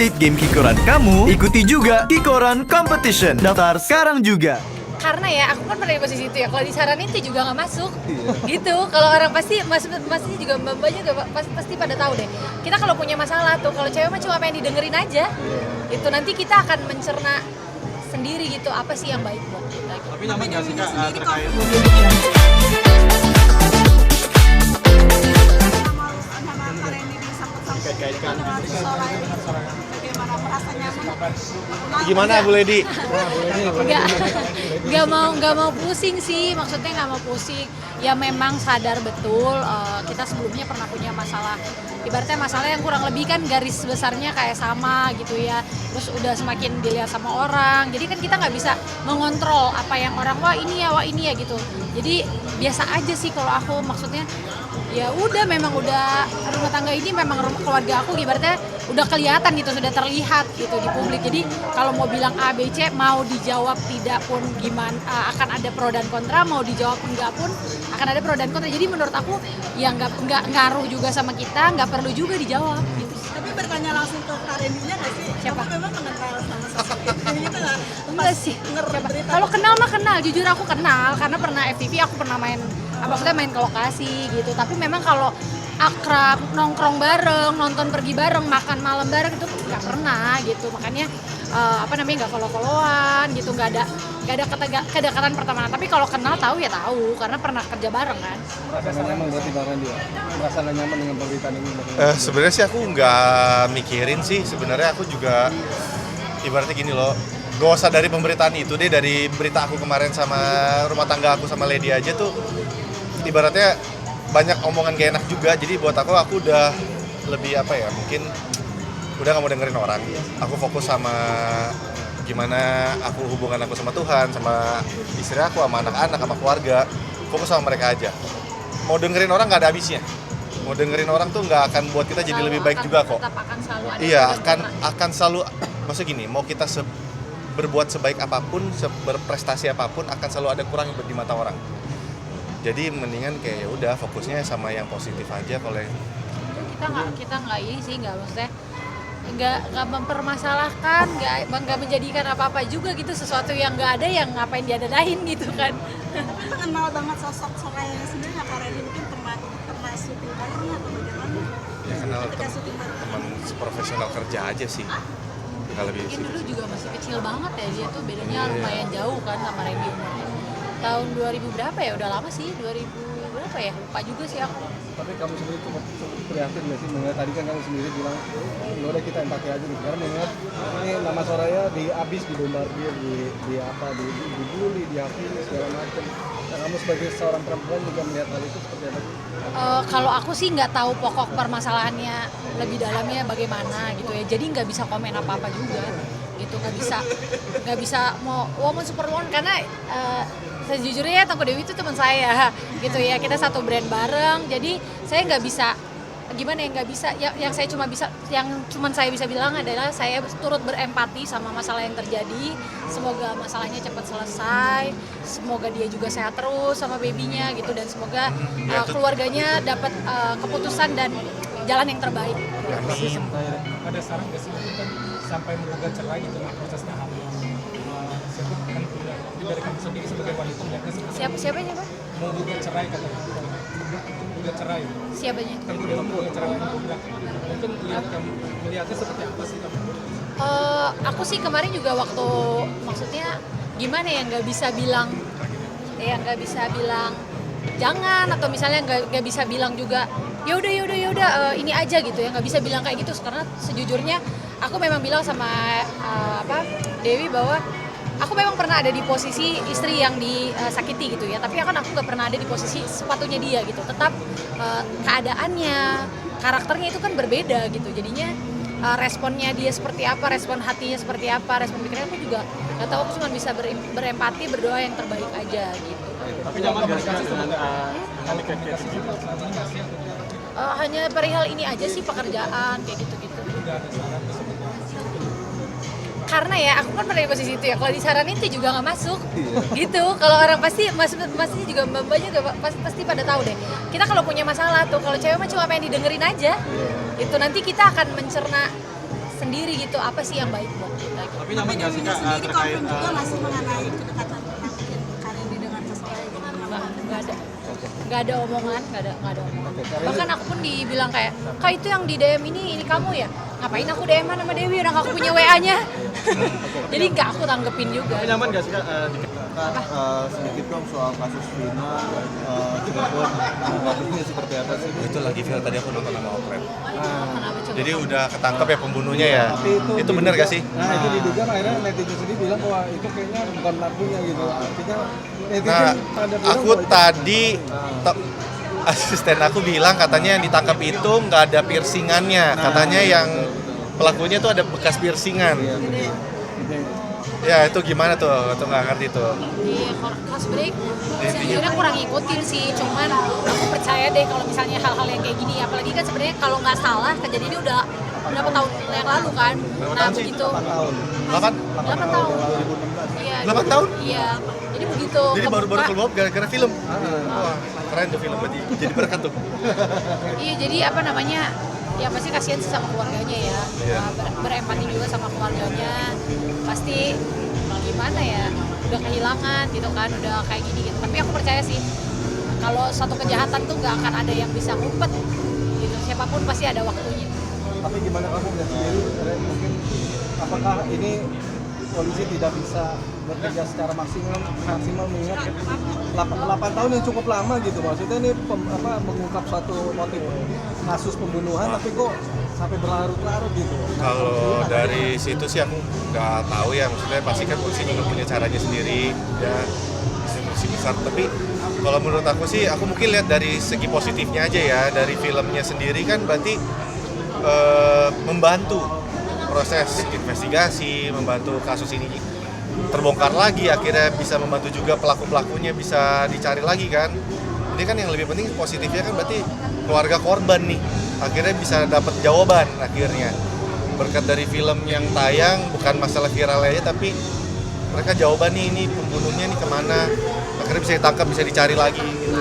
update game Kikoran kamu, ikuti juga Kikoran Competition. Daftar sekarang juga. Karena ya aku kan pernah di posisi itu ya, kalau disaranin tuh juga nggak masuk gitu. Kalau orang pasti juga mbak juga pasti pada tahu deh, kita kalau punya masalah tuh, kalau cewek mah cuma pengen didengerin aja itu, nanti kita akan mencerna sendiri gitu apa sih yang baik buat kita gitu. Tapi nyaman nggak sih Kak terkait dikait-kaitkan bagaimana merasa nyaman? gimana Bu Lady? Nggak mau pusing sih, maksudnya nggak mau pusing. Ya memang sadar betul kita sebelumnya pernah punya masalah. Ibaratnya masalah yang kurang lebih kan garis besarnya kayak sama gitu ya. Terus udah semakin dilihat sama orang. Jadi kan kita nggak bisa mengontrol apa yang orang wah ini ya gitu. Jadi biasa aja sih kalau aku, maksudnya ya udah, memang udah rumah tangga ini memang rumah keluarga aku, ibaratnya udah kelihatan gitu, sudah terlihat gitu di publik. Jadi kalau mau bilang A, B, C, mau dijawab tidak pun gimana, akan ada pro dan kontra, mau dijawab enggak pun akan ada pro dan kontra. Jadi menurut aku ya nggak ngaruh juga sama kita, nggak perlu juga dijawab gitu. Tapi bertanya langsung ke Kak Rendinya nggak sih? Siapa? Kamu memang kenal sama sosok itu gitu nggak? Enggak sih. Kalau kenal mah kenal, jujur aku kenal karena pernah FTV, aku pernah main, maksudnya main ke lokasi gitu. Tapi memang kalau akrab, nongkrong bareng, nonton pergi bareng, makan malam bareng itu nggak pernah gitu. Makanya nggak follow-followan gitu, nggak ada kedekatan pertemanan. Tapi kalau kenal tahu ya tahu karena pernah kerja bareng kan. Merasa nyaman berarti Bang Randy ya? Merasa nyaman dengan pemberitaan ini? Sebenarnya sih aku nggak mikirin sih. Sebenarnya aku juga ibaratnya gini loh. Gak usah dari pemberitaan itu deh, dari berita aku kemarin sama rumah tangga aku sama Lady aja tuh ibaratnya banyak omongan gak enak juga. Jadi buat aku udah lebih mungkin udah gak mau dengerin orang. Aku fokus sama gimana aku hubungan aku sama Tuhan, sama istri aku, sama anak-anak, sama keluarga. Fokus sama mereka aja. Mau dengerin orang gak ada habisnya. Mau dengerin orang tuh gak akan buat kita jadi lebih baik juga kok. Tetap akan selalu ada. Iya, akan selalu, maksudnya gini, mau kita berbuat sebaik apapun, berprestasi apapun, akan selalu ada kurang di mata orang. Jadi mendingan kayak ya udah fokusnya sama yang positif aja. Kalau kita nggak ini sih, nggak, maksudnya nggak mempermasalahkan, nggak menjadikan apa-apa juga gitu, sesuatu yang nggak ada yang ngapain diadadain gitu kan. Tapi kenal banget sosok Soraya sendiri nggak? Kak Rendi mungkin pernah syuting bareng atau bagaimana? ya kenal Ketika syuting bareng. teman seprofesional kerja aja sih. Nggak lebih Mungkin sih. dulu juga masih kecil banget ya, dia tuh bedanya lumayan jauh kan sama Randy umurnya. Tahun 2000 berapa ya, udah lama sih, 2000 berapa ya, lupa juga sih aku. Tapi kamu sendiri cukup prihatin nggak sih mengingat tadi kan kamu sendiri bilang ya udah kita empati aja gitu, karena mengingat ini nama Soraya abis dibombardir, dibully, dihakimi segala macam. Nah, kamu sebagai seorang perempuan juga melihat hal itu seperti apa sih? Kalau aku sih nggak tahu pokok permasalahannya lebih dalamnya bagaimana gitu ya, jadi nggak bisa komen apa-apa juga gitu, nggak bisa mau woman superwoman karena sejujurnya Tangku Dewi itu teman saya gitu ya, kita satu brand bareng, jadi saya nggak bisa gimana ya, nggak bisa yang cuman saya bisa bilang adalah saya turut berempati sama masalah yang terjadi. Semoga masalahnya cepat selesai, semoga dia juga sehat terus sama babynya gitu, dan semoga keluarganya dapat keputusan dan jalan yang terbaik. Ada saran nggak sih untuk sampai menggugat cerai gitu prosesnya hamil? Siapa kan dari kamu sendiri sebagai wanita melihatnya Siapa mau gugat cerai katanya, gugat cerai. siapanya? Kamu udah gugat cerai, mungkin melihatnya seperti apa sih kamu? Aku sih kemarin juga waktu, maksudnya gimana ya, nggak bisa bilang jangan, atau misalnya nggak bisa bilang juga ya udah ini aja gitu ya, nggak bisa bilang kayak gitu karena sejujurnya aku memang bilang sama Dewi bahwa aku memang pernah ada di posisi istri yang disakiti gitu ya, tapi kan aku nggak pernah ada di posisi sepatunya dia gitu. Tetap keadaannya, karakternya itu kan berbeda gitu, jadinya responnya dia seperti apa, respon hatinya seperti apa, respon pikirannya aku juga nggak tahu. Aku cuma bisa berempati, berdoa yang terbaik aja gitu. Tapi jangan komunikasi dengan Hanya perihal ini aja sih, pekerjaan kayak gitu-gitu. Karena ya aku kan pernah di posisi itu ya, kalau disaranin itu juga nggak masuk gitu. Kalau orang pasti juga mbak juga pasti pada tahu deh, kita kalau punya masalah tuh, kalau cewek mah cuma pengen didengerin aja itu, nanti kita akan mencerna sendiri gitu apa sih yang baik buat kita gitu. Tapi Tapi nyaman nggak sih Dewinya Kak sendiri terkait confirm juga masih mengenai kedekatan mungkin Karini dengan seseorang gitu. Nggak ada omongan, nggak ada omongan. Bahkan aku pun dibilang kayak, Kak itu yang di DM ini kamu ya? Ngapain aku DM-an sama Dewi, orang aku punya WA-nya. Jadi nggak aku tanggepin juga. Tapi nyaman nggak sih Kak sedikit dong soal kasus Vina Cirebon, kasusnya seperti apa sih? Itu lagi film tadi aku nonton sama Oprek. Kenapa coba? Jadi udah ketangkep ya pembunuhnya ya. Tapi Itu bener gak sih? Nah, itu diduga akhirnya netizen sendiri bilang bahwa itu kayaknya bukan pelakunya gitu. Artinya netizen Nah, pada bilang aku bahwa itu- tadi asisten aku bilang katanya yang ditangkap itu nggak ada piercingannya. Katanya yang pelakunya tuh ada bekas piercingan. Iya, bener. Ya itu gimana tuh? Itu nggak ngerti tuh. Iya, kalau sebenarnya sejujurnya kurang ngikutin sih, cuman aku percaya deh kalau misalnya hal-hal yang kayak gini, apalagi kan sebenarnya kalau nggak salah kejadian ini udah berapa tahun yang lalu kan. Nah tahun sih? begitu. 8 tahun. 8? 8 tahun. 2016. Iya. 8 tahun? Iya. Jadi begitu. Jadi baru-baru kebuka- keluar gara-gara film. Wah, keren tuh film berarti. Jadi berkat tuh. Iya, jadi apa namanya? Ya pasti kasihan sih sama keluarganya ya. Iya. Berempati juga sama keluarganya. Pasti gimana ya? Udah kehilangan gitu kan, udah kayak gini gitu. Tapi aku percaya sih kalau suatu kejahatan tuh nggak akan ada yang bisa ngumpet gitu. Siapapun pasti ada waktunya. Tapi gimana kamu melihat sendiri, Ren, mungkin apakah ini polisi tidak bisa bekerja secara maksimal mengingat 8 tahun yang cukup lama gitu, maksudnya ini mengungkap suatu motif kasus pembunuhan tapi kok sampai berlarut-larut gitu. Kalau dari situ sih aku nggak tahu ya, maksudnya pasti kan polisi juga punya caranya sendiri ya, institusi besar. Tapi kalau menurut aku sih, aku mungkin lihat dari segi positifnya aja ya, dari filmnya sendiri kan berarti membantu proses investigasi, membantu kasus ini terbongkar lagi, akhirnya bisa membantu juga pelaku-pelakunya bisa dicari lagi kan. Ini kan yang lebih penting positifnya kan berarti keluarga korban nih akhirnya bisa dapat jawaban akhirnya berkat dari film yang tayang, bukan masalah viral aja tapi mereka jawaban nih ini pembunuhnya nih kemana, akhirnya bisa ditangkap, bisa dicari lagi gitu.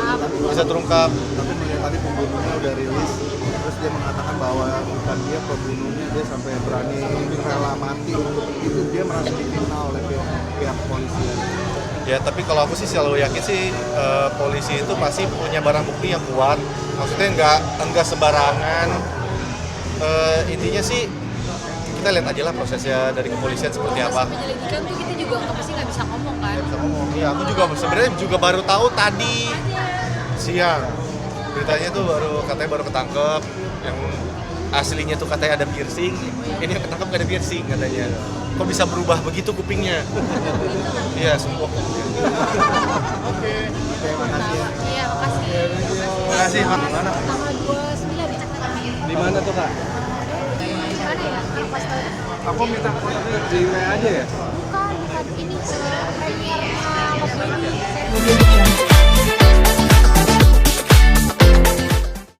Bisa terungkap. Tapi melihat tadi pembunuhnya udah rilis, terus dia mengatakan bahwa bukan dia pembunuhnya, dia sampai berani rela mati untuk itu, dia merasa difitnah oleh pihak polisian. Ya tapi kalau aku sih selalu yakin sih polisi itu pasti punya barang bukti yang kuat. Maksudnya enggak sembarangan. Intinya sih kita lihat aja lah prosesnya dari kepolisian seperti apa. Penyelidikan tuh kita juga pasti nggak bisa ngomong kan. Bisa ngomong. Iya, aku juga sebenarnya juga baru tahu tadi siang. Beritanya tuh katanya baru ketangkep yang aslinya tuh katanya ada piercing. Ini yang ketangkep gak ada piercing katanya. Kok bisa berubah begitu kupingnya? Iya, semua. Oke. Terima kasih ya. Iya, makasih. Terima kasih, Pak. Gimana? Tanggal 29 Di mana tuh Kak? Gimana ya? Kalau pas tahu Aku minta kontaknya di WA aja ya? bukan ini